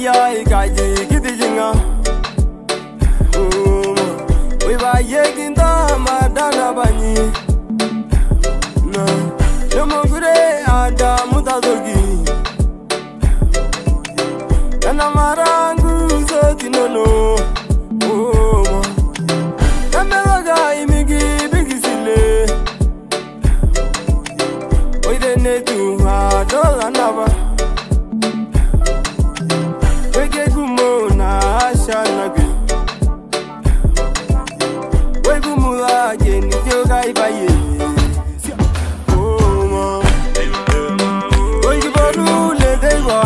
Ayay kaji kidijinga we ba yeginda madana bani na yomogure ada mutazogi na marangu zotinono Namelaga imigi bigisile Oide netu adola naba Wege gumo na ashanagi Wege mula jeni joga ibaye Wege baru le dewa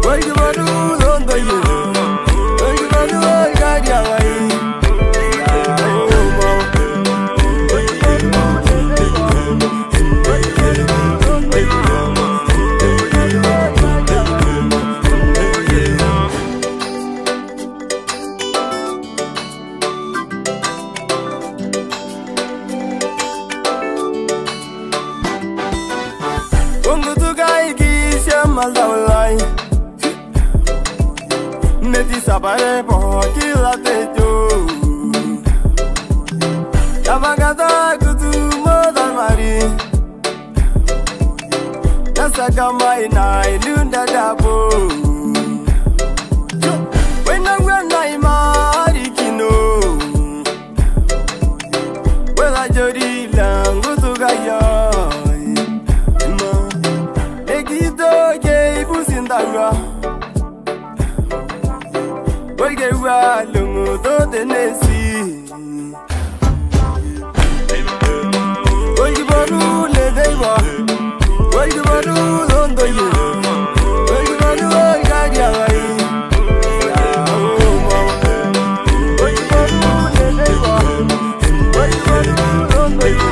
Wege baru londo ye Wege baru gadi awai Maldaulai Neti sabare po kila tejo Yamagata kutu modal mari Nasa kamai na ilunda dabo Wena imari kino Wela jodi langu tugaya Wege wa lungu do tenesi Wege baru le dewa Wege baru londo ye Wege baru gadi awai Wege baru le dewa Wege baru londo ye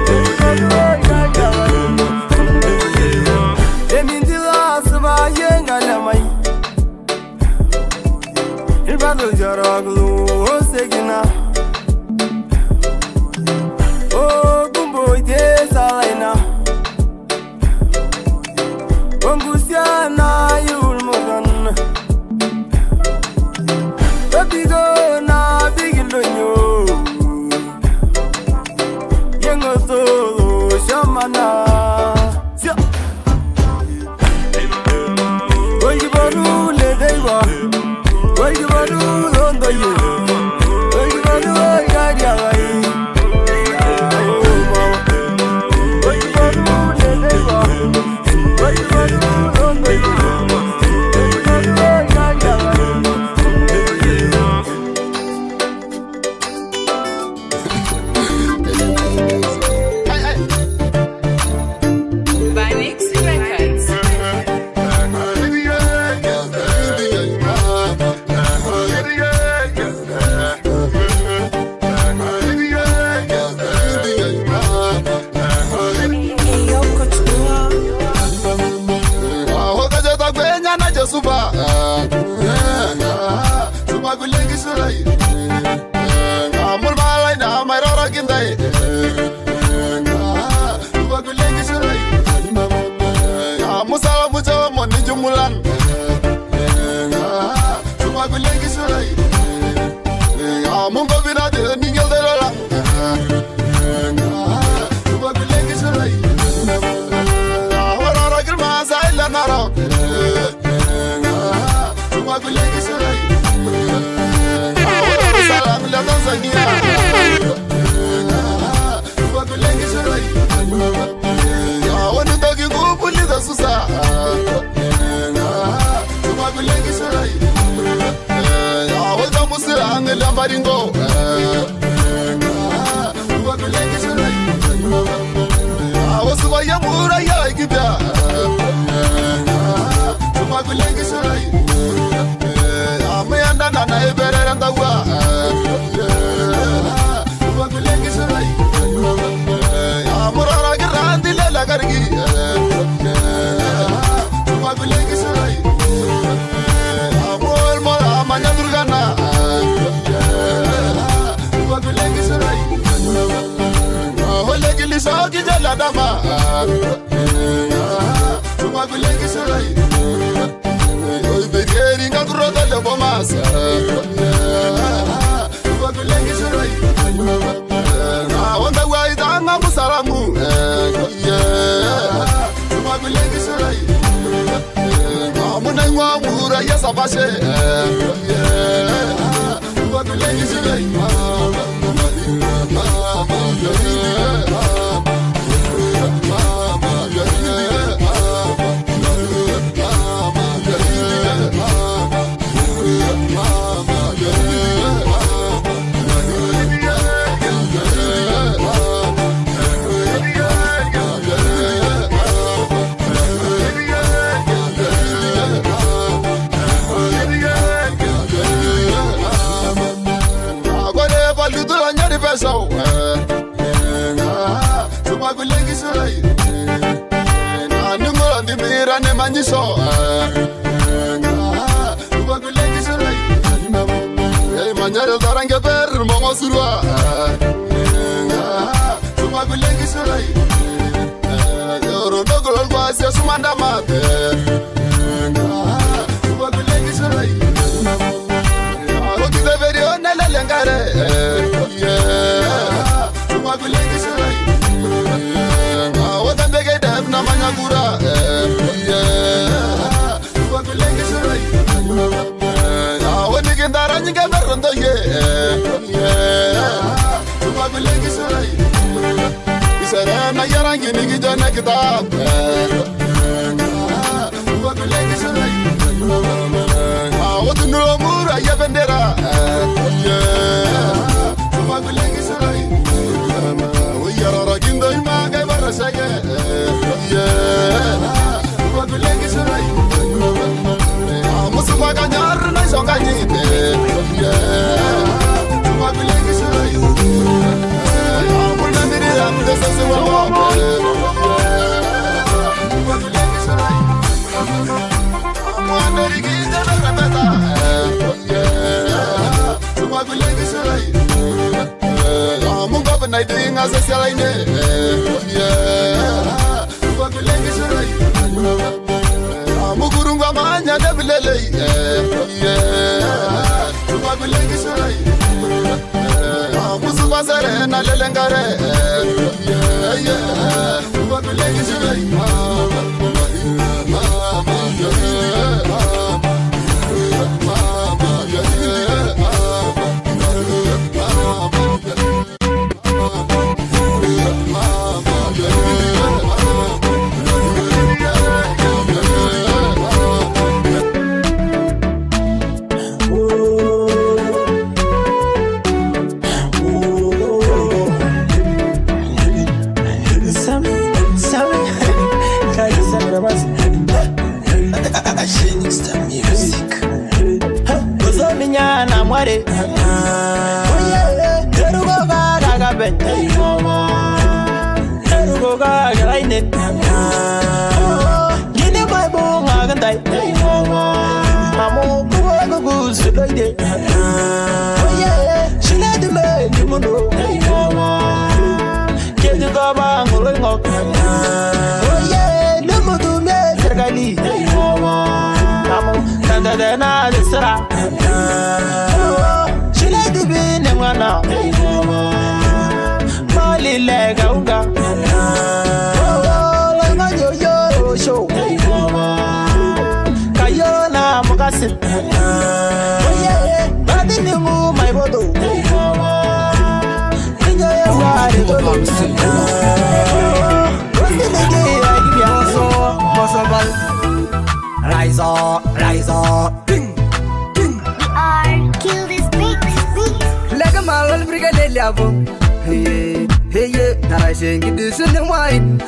Wege baru gadi awai Emindila saba yenga lamai Ilbado jaraglu osegina O gumbo ite salaina Wangusia na yulmogan Babigo na bigilonyo Yengo tolo shamana Wege baru le dewa Wege baru londo ye Wege baru gadi awai Wege baru le dewa Wege baru londo ye Wege baru gadi awai Vanix Records. Super, super good lady, Surai. Amulmalai, now my rocking day. Super good lady, Surai. Musala Mujo, Monijumulan. Super good lady, Surai. Mungavina, the Nigel de la. Super good lady, Surai. Our Oracle Mas Island around. Magulegi Surai, Salam la Tanzania. Magulegi Surai, I want to talk you go police the Susa. Magulegi Surai, I was a Muslim and Lambaringo. Magulegi Surai, I was a Yamura Yagiba. Magulegi Surai. Nana ebere randa wa, magulegi sarai. Amora grandi le la gargi, magulegi sarai. Amor mora manya durgana, magulegi sarai. Holegi lisa ki jala dama, magulegi sarai. Oi begeri ngakuro dole bomasa Tumakulengi shirai Wanda waida ngamu salamu Tumakulengi shirai Muna ngwamura yasa bashe Tumakulengi shirai So Tumakulengi shirai Nanungo ndi mira ne manyiso Tumakulengi shirai Hey manyare zarange per momo surwa Tumakulengi shirai Yoro nogol kwasi sumanda mate Tumakulengi shirai Oti de verio nele lengare Tumakulengi shirai Wata bege def na manyagura Tumakulengi shirai Wani gendara nyinge merondo ye Tumakulengi shirai Isere na yarangi nigi jone kitab Tumakulengi shirai Watu nulo mura ya bendera Tumakulengi shirai Uyarara gindo ima gai barra shage Tumakulengi shirai Musufa kanyar na shonga nyite Tumakulengi shirai Muna miri amde sasi wawabe Tumakulengi shirai Mwana rigi jana rabeta Tumakulengi shirai Mungo benai dinga sosial ini Tumakulengi shirai Mugurung gamanya debilele Tumakulengi shirai Musuba sere na lelengare Tumakulengi shirai Rise up, ding, ding. Kill this beat. Like a mal brigade level. Hey, hey, Narashing this in the wine.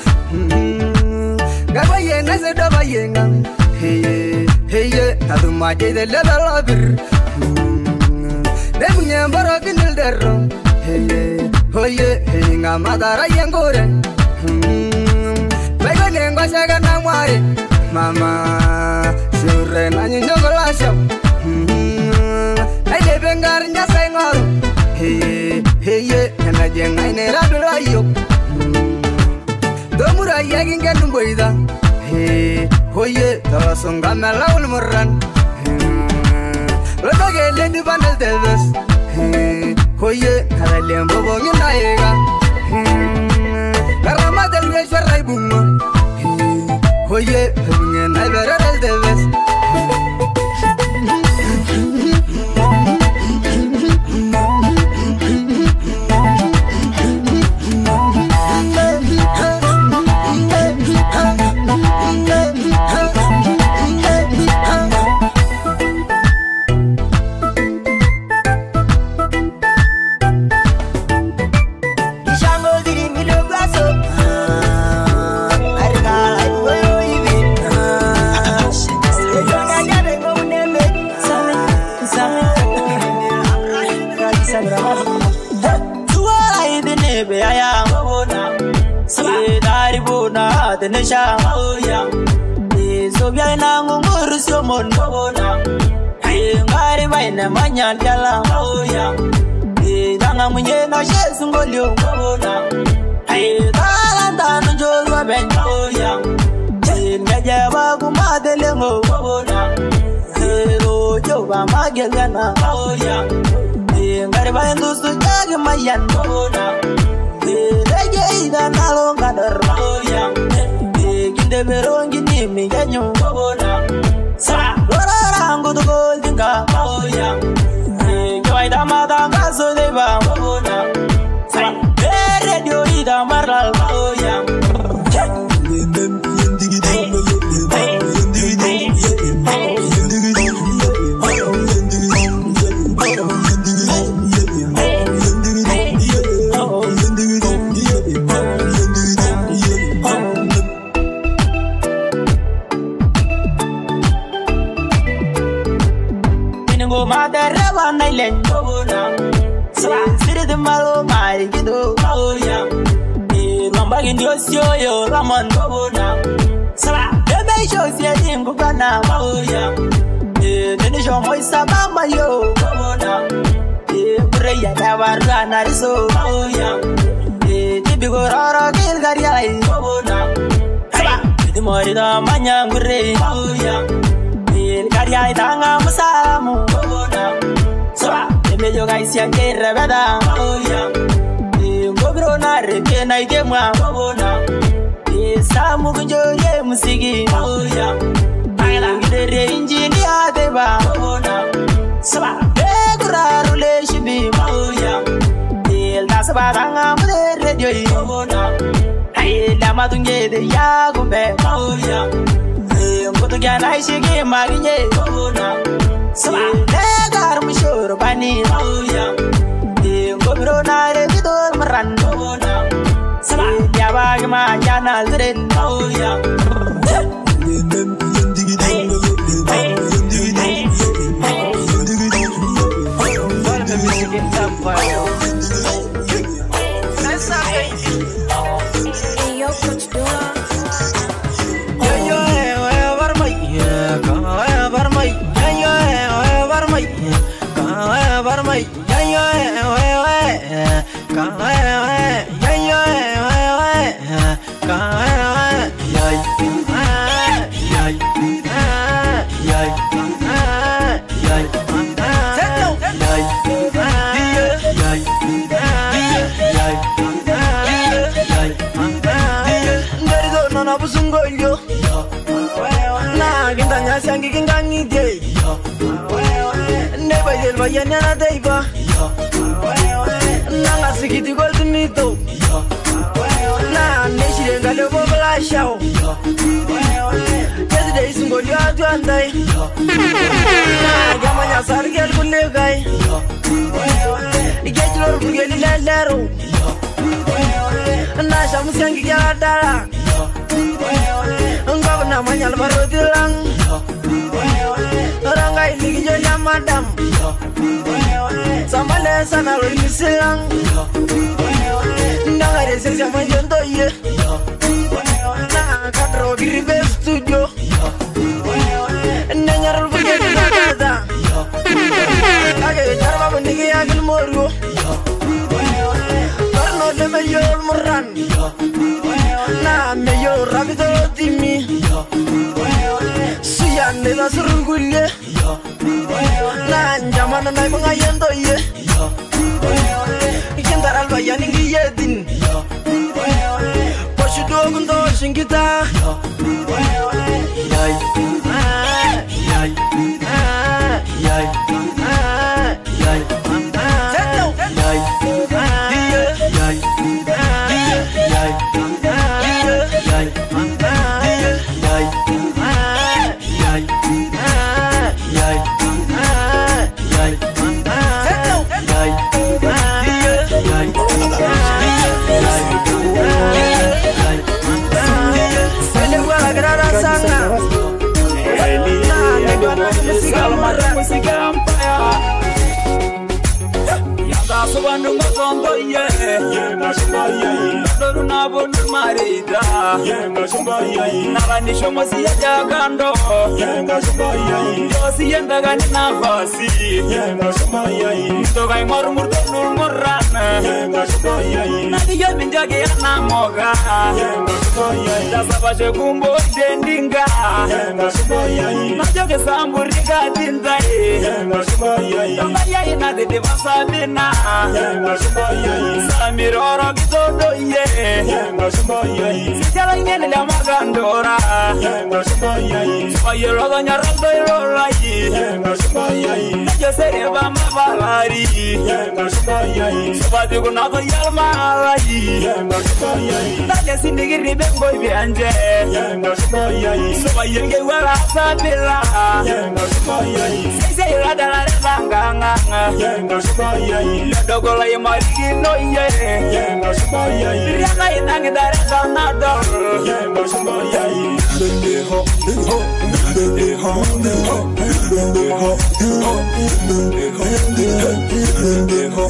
Gabayen as a dabayen. Hey, hey, Adumaki the level of it. Then Barak in the room. Hey, oh yeah, hey, I'm Madara Yangoren. Baby, I'm going to Mama, sure na nyinyo golasho. Ay de bengar nya sengor. Hey, hey, na jenga ine radulayo. Domura yagin ganum boida. Hey, Oye, tawasonga malaul murran. Roda gele di bandel teves. Oye, kada lembo bongi naega. Karama del yeshwarai bungo. Oye, bunge na vera del teves. Nesha oya so bia na nguru sio monona ngari baina manyal jala oya danga munye na shesu ngolio ngona dala njolwa ben oya ngeje ba kumadele ngona ro ba magegana oya ngari baina dusu jage mayan ngona leje ida nalonga dar oya de berongi ni mi ganyo bona sa rango do goldinga oya joy da madanga so de ba bona sa radio ida maral oya malo mai gido oya ramba ndio sio yo ramon bona sala bebe show sia dingo bana oya nene show moi sabama yo bona breya da warana riso oya tibigo rara gil gariai bona sala di mori da manyangure oya gariai tanga musalamu bona sala mejo gaisia que reveda oya ngobro na reke na idemwa bona samu kunjo ye musigi oya ala ngire injini adeba bona saba begura relation bi oya da saba danga mure radio bona ai la madunge de ya gumbe oya ngoto gana ishige maginye bona saba negar mushur bani oya ngobro na re vidor maran bona saba ya bag ma yana zren oya Sangi kingangi de neba yel bayana na deiba nanga sikiti goldnito na neshire ngale bobla shao kezi de singo dio atwandai na gamanya sargel kulegai igejlor bugeli lelero na shamu sangi gadara ngabna manyal barotilang Rangai ligi jonya madam Samale sana roli silang Nangare sesi amajonto ye Na kadro giribe studio Nanyarul bujeti na kaza Kage jarba bundigi agil moru Karno le meyor murran Na meyor rabito timi lena surungulle nan jamana nay mga yendo ye ikendar alba yaningi yedin poshu dogun do shingita yay yay yay yay Subando ngondo ye ngashimba ye doru nabo marida ngashimba ye nabandi shomosi ya jagando ngashimba ye yosi yenda gani nafasi ngashimba ye to gai mormur donur morana ngashimba ye nadiyo minjage na moga ngashimba ye dasaba kumbo dendinga ngashimba ye najoge samburiga dindai ngashimba ye ngaya ina de basabina Samiroro gidodo ye Sijala ingene la magandora Soye rodo nyarado irora ye Najo sereba mabalari Sobadi kunako yalmara ye Najo sindigiri bengo ibianje Soye nge wala sabila Sise irada la rebanganga Dogola ye marigino ye ngashimba ye Rianga inangi dare donado ngashimba ye Bendeho bendeho bendeho bendeho bendeho bendeho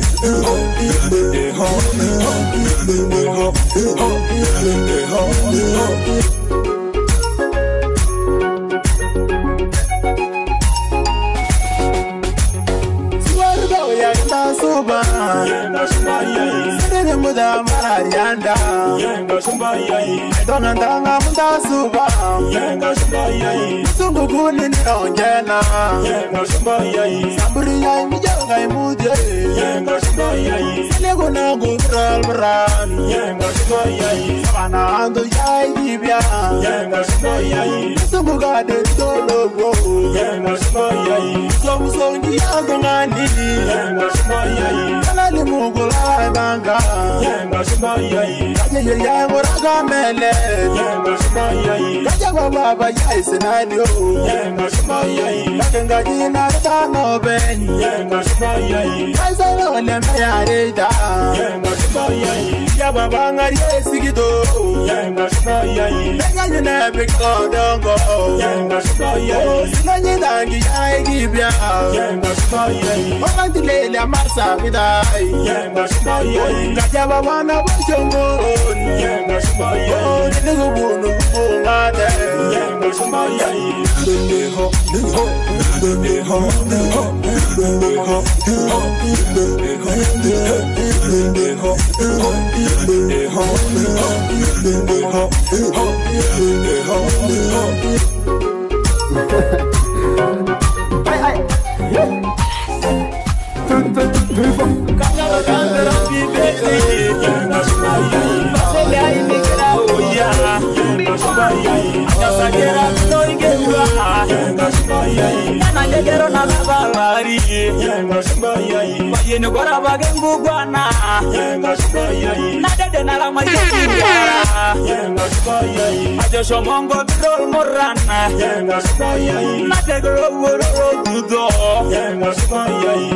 Suba ngashimba ye sere muda mararianda ngashimba ye donandanga muda suba ngashimba ye sungu kuni nongena ngashimba ye samburi ya mijanga imuje ngashimba ye sele gona gubral bran ngashimba ye sana ando ya ibia ngashimba ye sungu gade tologo ngashimba ye somsongi agongani Kalali mugula banga ngashimba ye Kaje ya ngoraga mele ngashimba ye Kaje baba ya isenanyo ngashimba ye Kajenga jina tano beni ngashimba ye Kaisalo le mayareda ngashimba ye Ya baba ngari esigido ngashimba ye Nganye na bikodongo ngashimba ye Sinanye dangi ya igibya ngashimba ye Lele amarsa bidai ngashimba ye ngajaba wana bojongo ngashimba ye nigubunu ngade ngashimba ye bendeho bendeho bendeho bendeho bendeho Yeni gora bagengu gwana Nadede na la mayara Ajo shomongo bidol morana Nadegro wuro dudo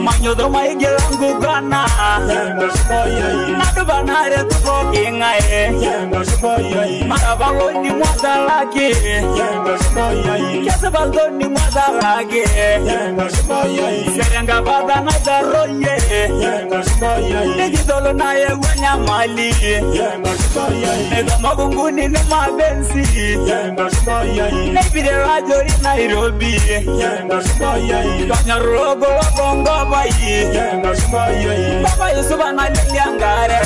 Manyo do maigelangu gwana Nadu banare tuko ingae Marabalo ni mwada lagi Kesa baldo ni mwada lagi Serenga bada na daroye Nigidolo na ye wanya mali Nego magunguni ni mabensi Nairobi. Maybe the radio in Nairobi. Rogo bongo boy. Baba Yusufa Maliangare.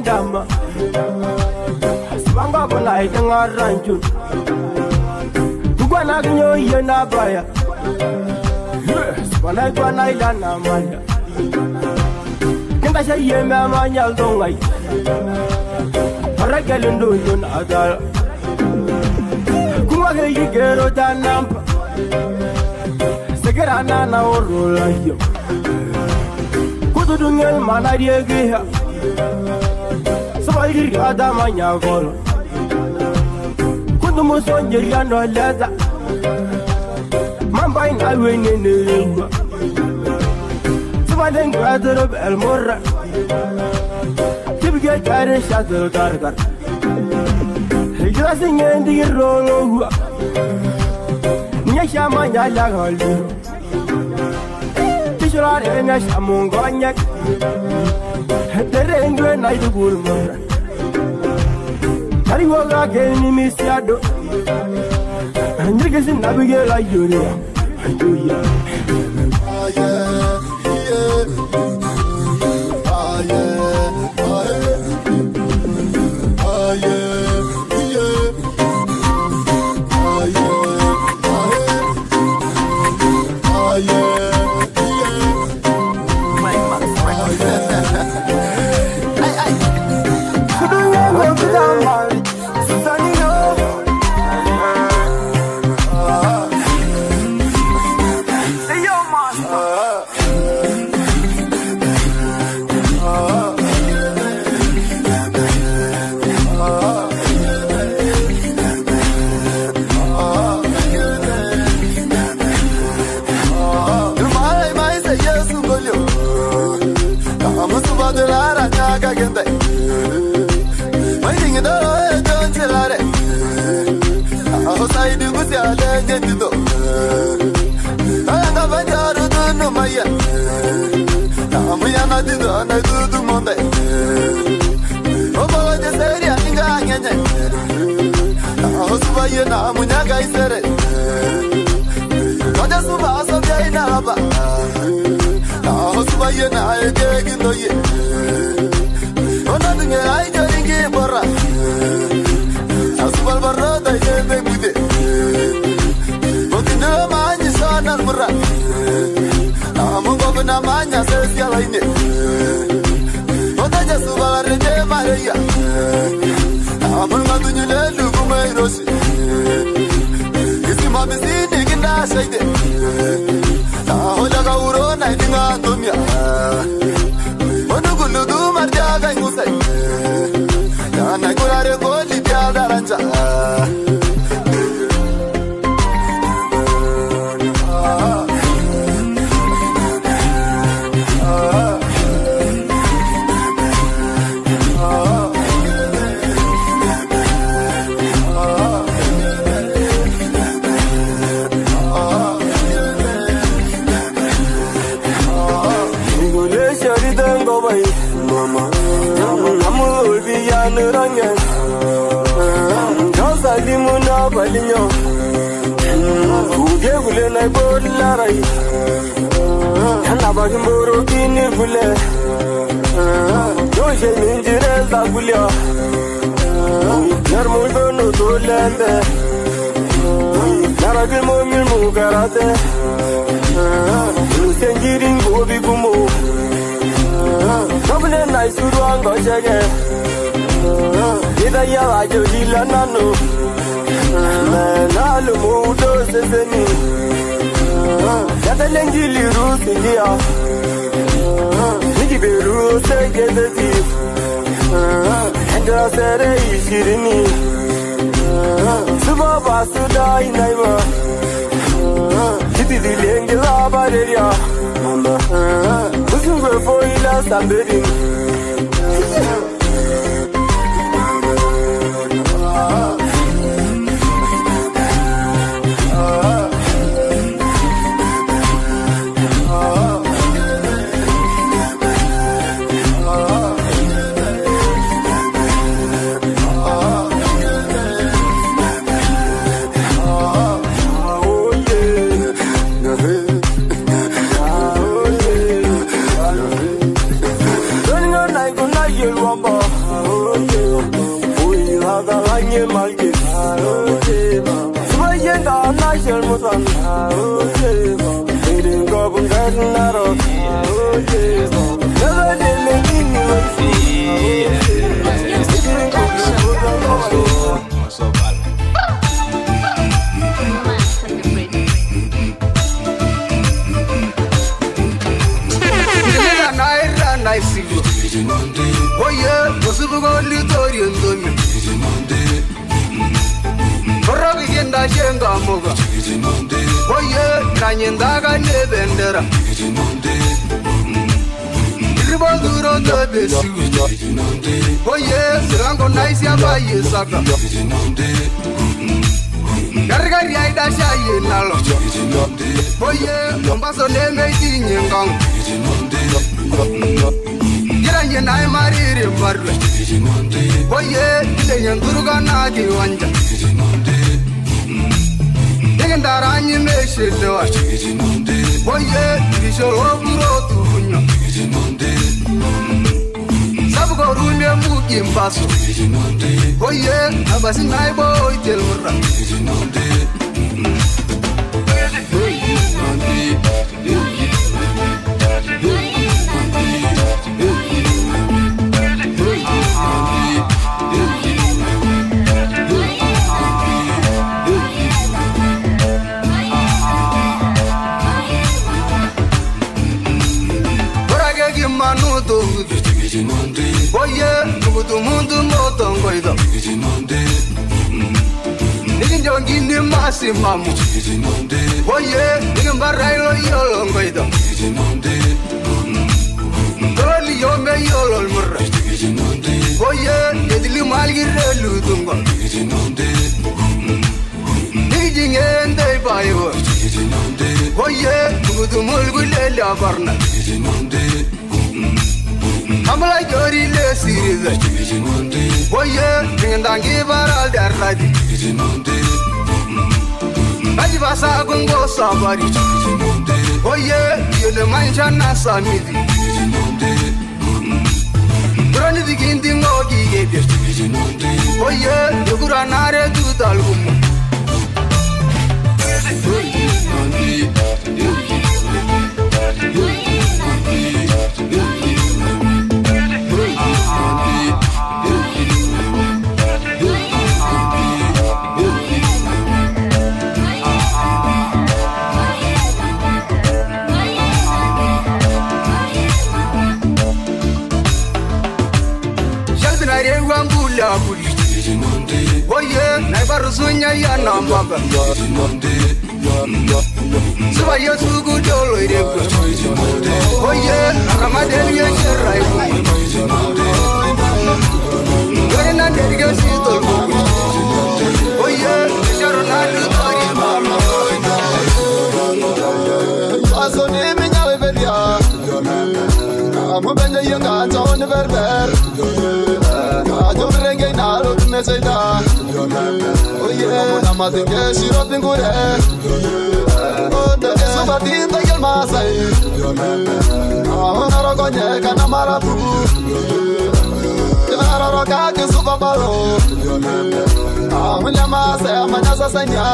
Dama Sibanga bona idenga ranchu Tugwana gnyo yena baya Sibana gwana ilana manya Kinga shaye me manya ndongai Paragelendo yona adala Kuma ge yigero tanampa Segera na orula yo Kudungel manariye geha Sabali ada manya golo Kundu musonje yano leza Mamba in alwene nilingwa Sabali ngradero bel morra Tibige kare shatero dargar Hijra singe ndi rolo hua Nyesha manya lagali Tishurare nyesha mungonyak Terengwe na idugulmora Hari woga geni misiado Njirgesi nabigela yuria Ayuya Onu gulu du marja gai musai Ranuranga, Josa Limuna Balinho, Ugulena Bolarai, Anabagimoro Kinibule, Joja Ninjirel Abulia, Yarmugono Dolende, Naragimo Mugarate, Sengirin Gobi Gumo, Governor Naisuruanga Jagger. Ida ya ajo hila nano, nalu mudo seseni. Yata lenjili rusi dia, niki beru segedeti. Endra sere ishirini, suba basuda inaiba. Kiti dilengi la bareria, usungwe foila sambering. Gargari aida shaye nalo. Oye, kombaso neme tinyengong. Giranye na marire marwe. Oye, lenyen duruga na kiwanja. Legendaranyi meshedewa. Oye, bisholo burotu kunyo. Sabugo rumye mugi mbaso. Oye, abasi naibo itelmura. Oye, nubutu mundu motongoido. Nikinjongi ni masi mamu. Oye, nikimbarrailo yolongoido. Toli yome yolol murra. Oye, yedili malgi relu tungo. Nikijingende bayo. Oye, nubutu mulgu lele abarna. Amala jori le siriza. Oye, nindangi baral darradi. Aji basa gungo sabari. Oye, yele mancha na samidi. Brani dikindi ngogi gede. Oye, yugura nare dudalgumu. Oye, naibarusunya ya nambaga. Suba yesu gudolo irego. Oye, nakamadeli ya shiraibu. Oye, na derige sito lugu. Oye, sharonali tori mama. Aso ni minyawe belia. Amo benja yenga chon berber. Ajo Seida. Oh yeah, Namatinge, she wrote in good. Oh, the Subatin, the Yelmasai. Oh, Naragonia, Kanamarabu. Naraka, Subabaro. Oh, Yamasa, Manasa Sanya.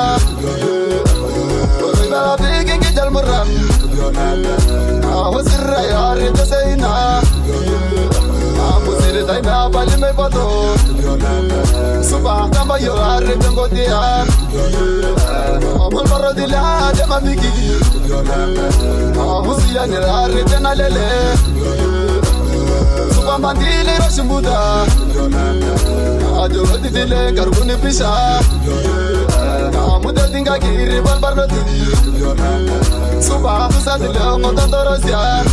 Oh, big in Jalmuran. Oh, was it right? To say now. I na bali me pato suba tamba yo arre tengo dia amol barro di la de mamiki amusia ne arre tena lele suba mandile rashmuda ajo rodi dile karbune pisha amuda dinga giri bal barro di suba musa dile motandorosia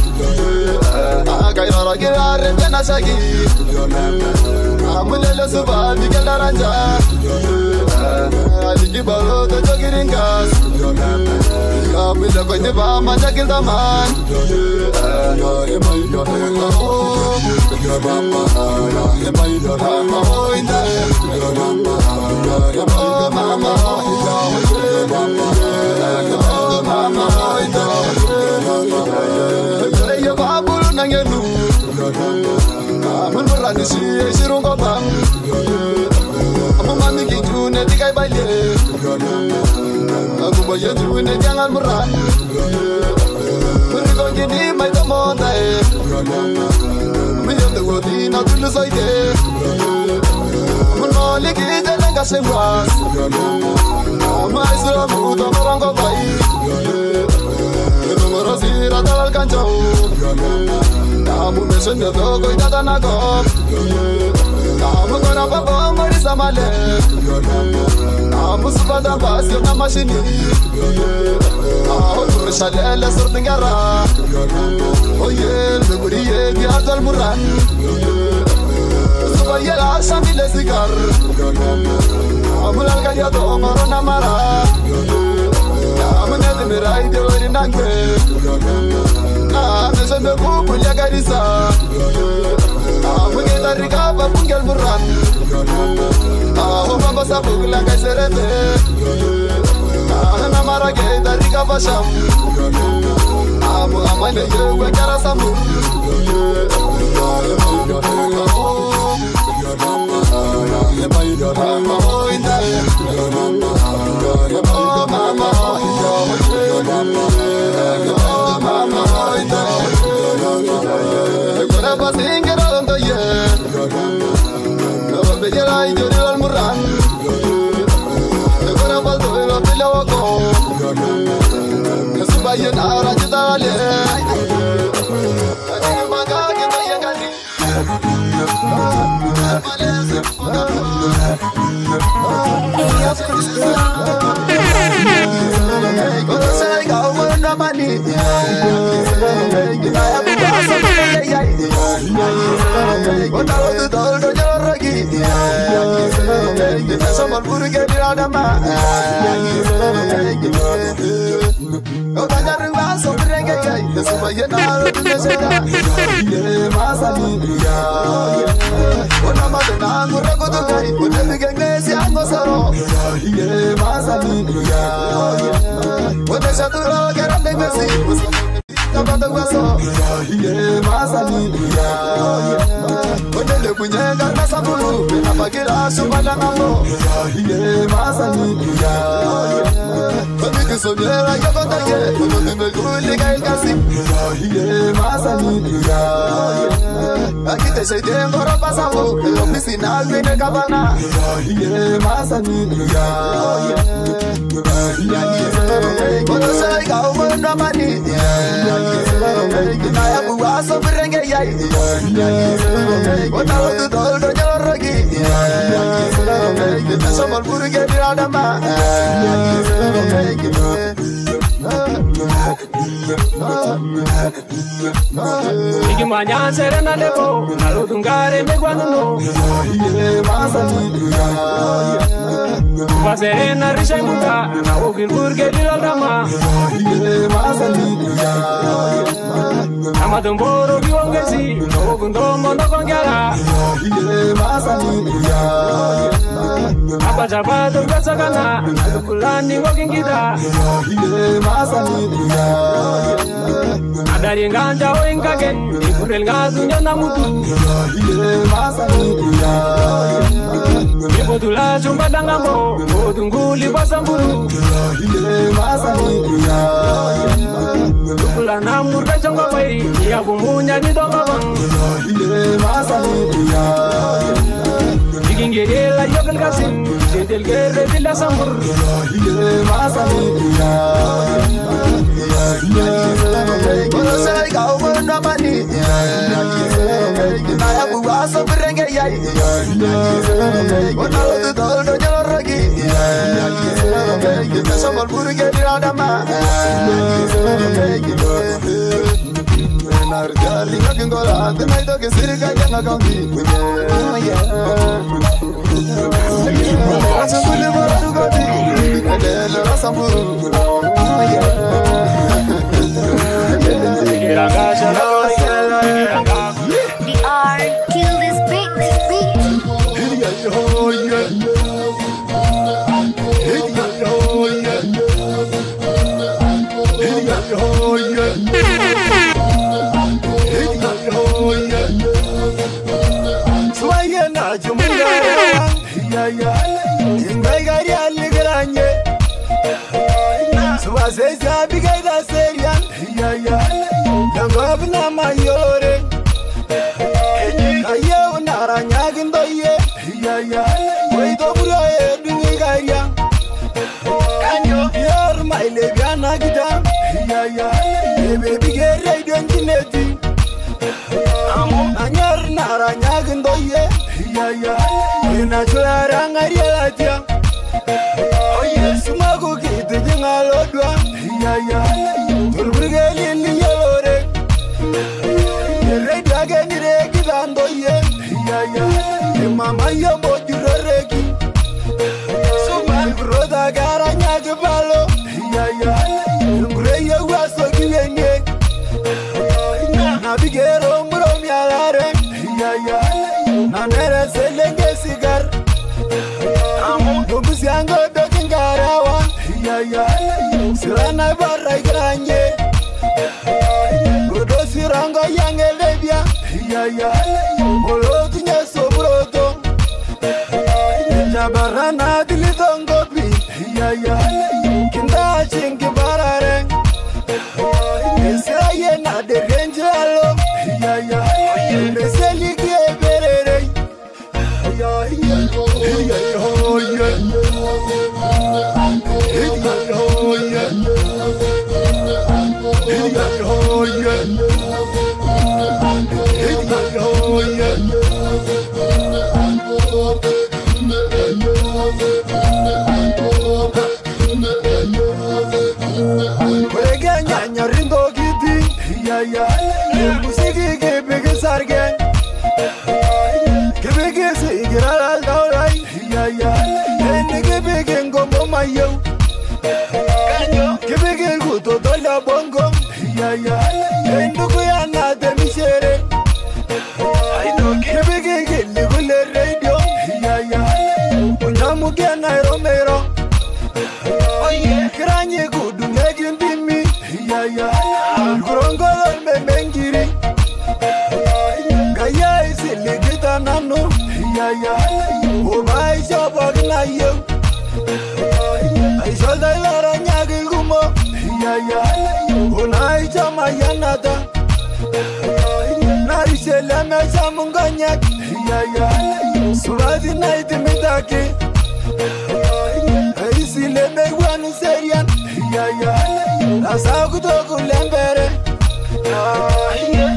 Kayora girare tena shagi Amulele suba Miguel Aranja Aliki baro to jogiringas Amule koine ba manja kildaman Amun berani si rongga bang, amun mami kinju nanti kai baile, aku bayar june jangan meran, berikut gini mai tamontai, minyak teguh di nak dulu saja, amun malik jalan kasih was, amun Islam udah merangkap baik, itu merasi rata kancau. Kamu mesin de dogo ida danago Kamu kora babo mari samale Kamu subada bas yo na mashini Kamu turshale surtingara Oye leburiye bi adal muran Subaya la shamile sigar Kamu lalga ya do marona mara Kamu ne dimirai de ori nangbe Nesa me bubu ya garisa Mungkin dari kaba punggel muran Mama sabu langkai serebe Nama rage dari kaba sham Amu amane yewe kara samu Aquí te shade ngoro pasawo, oficina viene cabana. Masani, Kono sai kau mana mani, Naya buah sobrenge yai, Kota tu tol do jalan lagi, Kita semua burge di adama. Iki mañana serena levo, nalo tungare me guanno. Serena risha muka, na ogin burge di aldama. Ama domboro ki ongesi, ogin domo no kongara. Pachapado Kasakana, Kulani walking guitar. Adari Ganja Wingage, Kurel Gazu Yanamutu. Ibotula Chumbadangamo, Odunguli Basamburu. Kulana Murga Changaway, Yabumunya Nidomabang. Gingela Yogan Kasim, Jedel Gere de la Sambur. Kill this beat. Mama yo bojureki Suma broda garanya gebalo Ngreyo waso kiyenye Nabigero muro mialare Nanere selenge sigar Nubusi ango dokingarawa Sirana barra granye Godo sirango yangelebia Molo tinya sobroto Jabarana dilidongo pi Kinda chingi barare Israye na de renjalo Meseli kie berere Musiki ke bege sarge ke bege sigira al dawrai ene ke bege ngombo mayo ke bege guto dola bongo endo ko yana de misere ke bege gele gule radio unamu ke na romero kranye gudu ngejin bimi Kurongo me mengiri Gaya isi ligita nanu Uba isho bagna yo Isho da lara nyagi gumo Una isho mayanata Narishe leme shamunganyak Suradi naiti mitaki Isi leme wanu serian Asaku toku lembere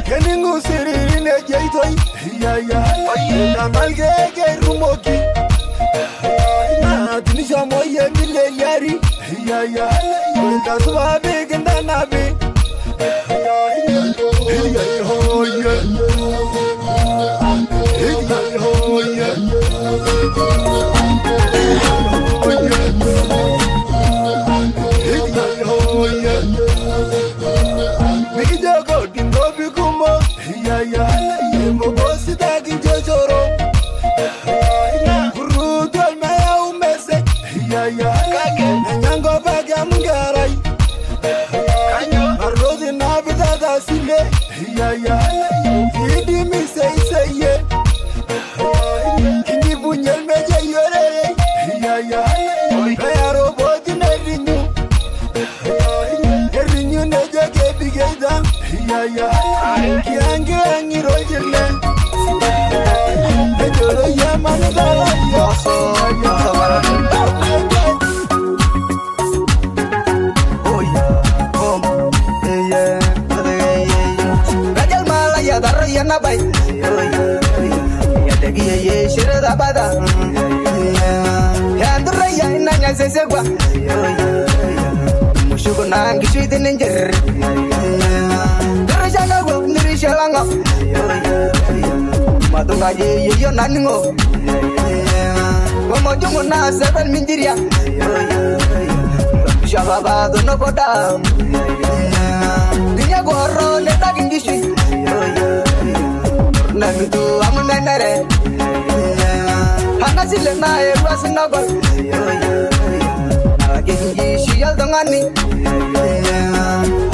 Keningu siriri ne jeitoi Namalge ke rumoki Tinisha moye mile yari Kasuwa biginda nabi ye shira da bada ya nduraya inanya sesegwa mushuko nangi shite ninjer ndurashanga go ndirishalanga matunga ye yo naningo Momo na seven mindiria Shababa do no boda Dinya goro le taking dishi Namitu amunenere Hanasile na e wasinago Akingi shiyal dongani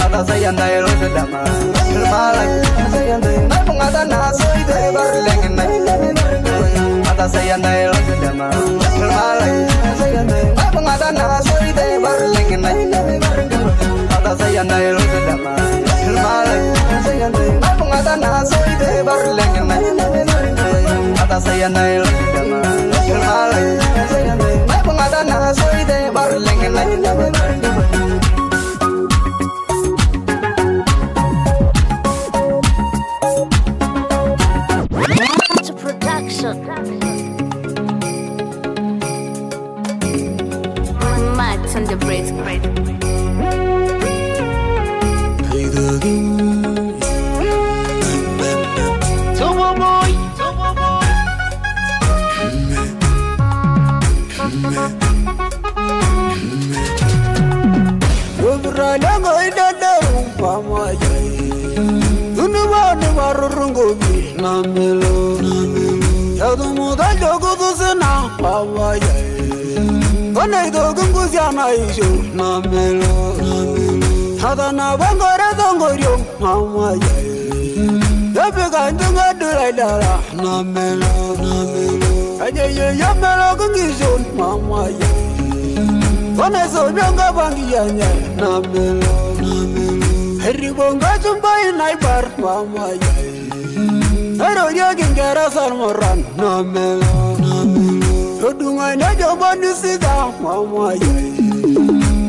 Ada sayanda e rosedama Malak sayanda na pungada na soide barlengena Ada sayanda e rosedama Malak sayanda na pungada na soide barlengena Ada sayanda e rosedama Malak sayanda na pungada na soide barlengena Ada sayanda e rosedama Malak sayanda na pungada na soide barlengena Max on the break. Hadana bangore dongorio mama ya Yabiga ndunga dulaidara namelo Aye yamelo kungizon mama ya Wana so nyanga bangi ya namelo Heri bonga jumbai naibar mama ya Hero yagingera salmoran namelo Rodunga na jobani sida mama ya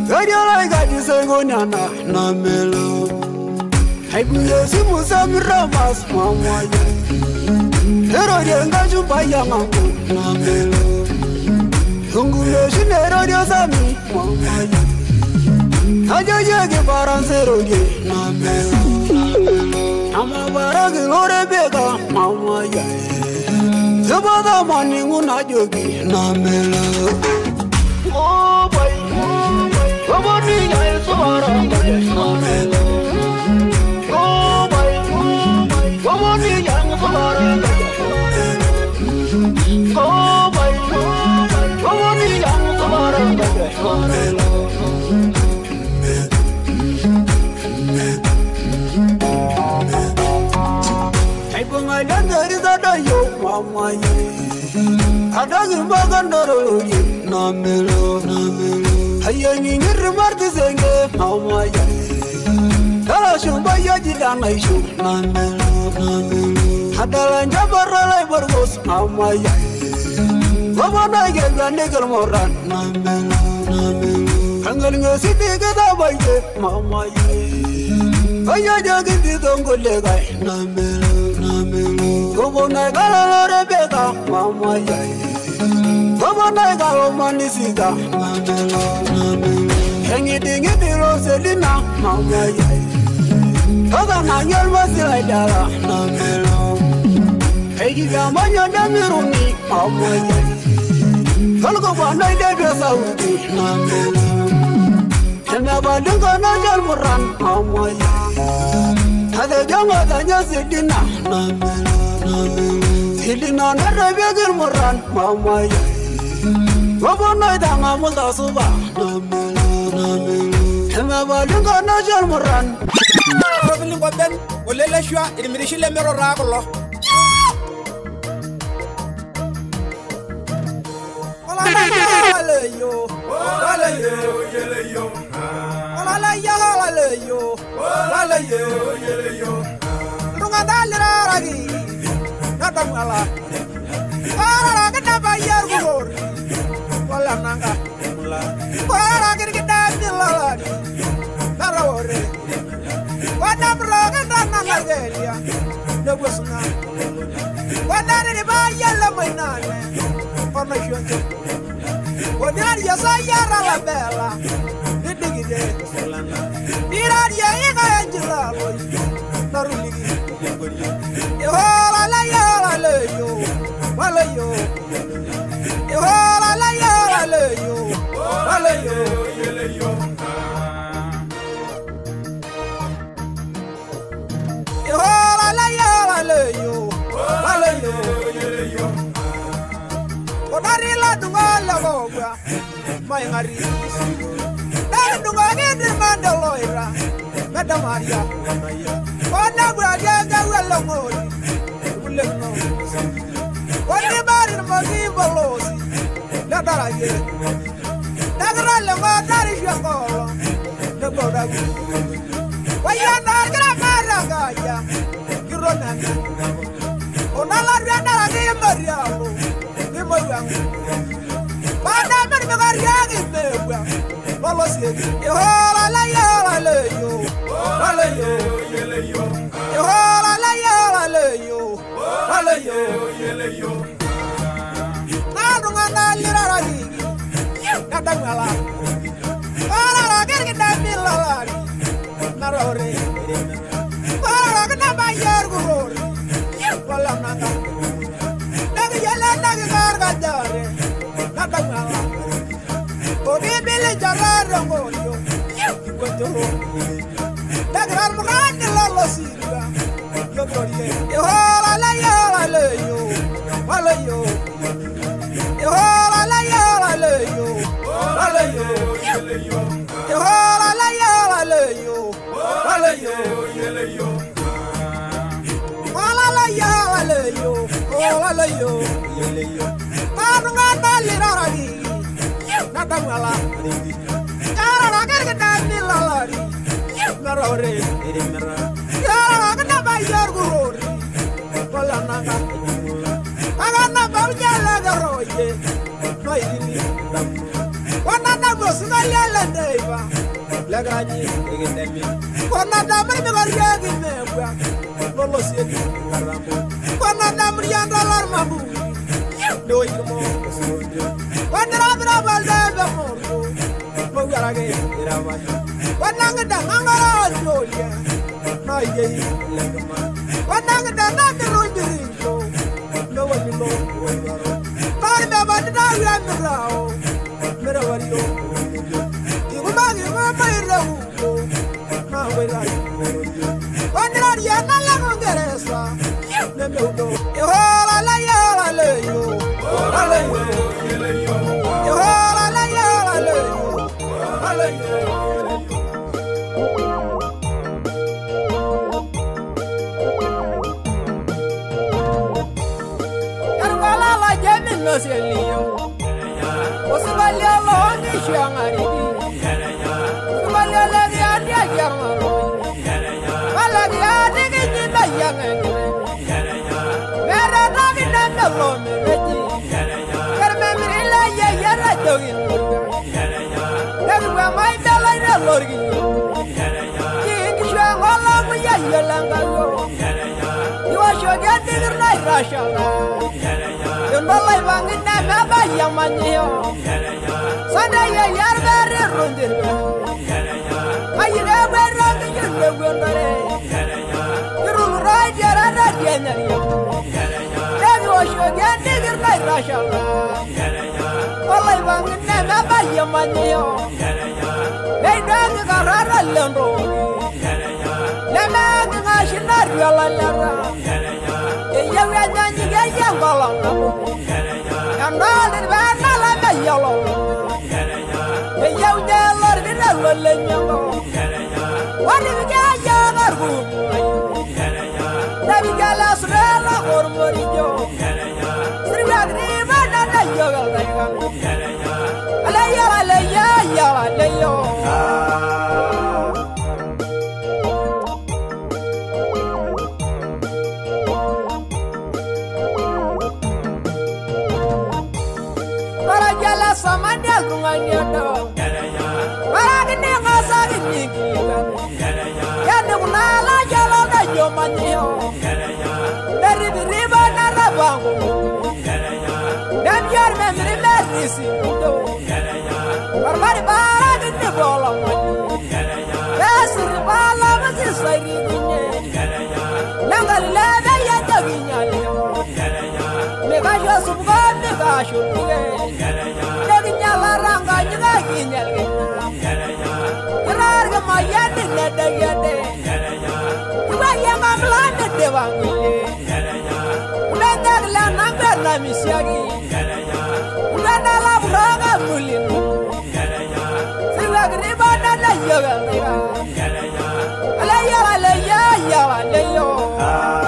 Gadio like I just say go nana namelo. I will see Musamira mas mama. Hero yenga jubaya mango namelo. Tungulo shinero diosami mama. Ayo yege baransero ye namelo. Ama baragi lore bega mama ya. Zabada mani nguna jogi namelo. Oh boy. Come on, I'm so hard. Oh my, come on, I'm so hard. Oh my, come on, I'm so hard. I put my daughter is a yo, mama. I don't give a gun, no melo. Ayani ngirmarti senge mama ya Dala shumba ya jidana ishu namelo Hadala njabara borgos mama ya Mama na gelga negal moran namelo Hangal ngositi gada baye mama ya Aya jagindi dongole gai namelo Gobo na gala rebeka mama ya Mama na galo manisida Hengi dingi diro selina mama ya Toga na nyalma silaidara namelo Hegi gama nyanda miruni mama ya Kalgo bana idebe saudi namelo Hena badunga na jalmuran mama ya Hade jama tanya sidina namelo Sidina na rebegir muran mama ya Gobo na idanga mulda suba namelo Hema badunga na jalmuran Robin Boden, Olele Shua, Imirishile Mero Ragolo. Olalayo, Rungadaliragi, Natamala. Para kita bayar gubur. Kolam nangka. Para kita dilalani. Tarawore. Wana broga tanah Nigeria. no was not. What did it buy yellow my name? For my shunter. What did you say, Yara Bella? The dig it. Miradia in Angela. Not really. You all I love you. Well, you. You all I love you. Well, you. You all I love you. Well, you. What I really do all of my Marie. I do I get the Mandaloira, Madame Maria. What never I get the Wellamori. What about the Magivalosi? That I get. That is your call. The Boda. Why you not Gramagaya? You run and Onala Rana Maria. The Moyang. But I'm not Maria in the you all I love you. I love you. You all I love you. I love you. I don't want to live a Nadamala. I get that Milari. Narore. I get my year glory. Well, I'm not. Never yell at Nagar. Nadamala. Oh, baby, let your heart go. You go to home. That I'm the Lolo Silva. You're going to all I love you. I love you. You all I love you. I love you. You all I love you. I love you. All I love you. All I love you. I don't want to live. Natamala, Yara, get that Milari, Marore, Yara, get that by your glory, Polanaga, Agana Baujalaroye, my one of them was Nayala Neva, Lagaji, one of them Yagi Neva, Lolosi, one of them Rianda Larmabu, no more. When the other never more, Mogarage, one nugget down, Julia, my gay, one nugget down, not the road, no one below. I never did the row, Mirawario. You will not give up my road, my way. When you're young, I love Geresa, never go. You all I love you, I love you. You all I love you, I love you. Carvala la Yemen no se lío. O se vale a lo que se han herido. Se vale a la diaria que armaron. A la diaria que te vayan a querer. Pero no viene de lo me metí. My belly, Lord, you are sure getting the night Russia. You know, like one in that Yamanio. Sunday, you're very runded. I never run the you're right, you're at the end. You are sure getting the night Russia. All I want in that Yamanio. They don't go around London. The man in a scenario, the young man, you get young along. And all the man, I like yellow. The young girl, the yellow. What if you get young or Let me get us or Morijo. Three yo manyo dari riba na rabango dan yar memri merisi do barbari bara de bola Besir bala mati sari dinye Langal lebe ya daginya leo Mega yo subga mega shunge Daginya laranga juga ginya leo Kerar ke mayani neda yade Juga yang amlane dewangile Ulendak lanang berna misyagi Ulana labranga mulin Ribana na yoga, alaya alaya ya alaya.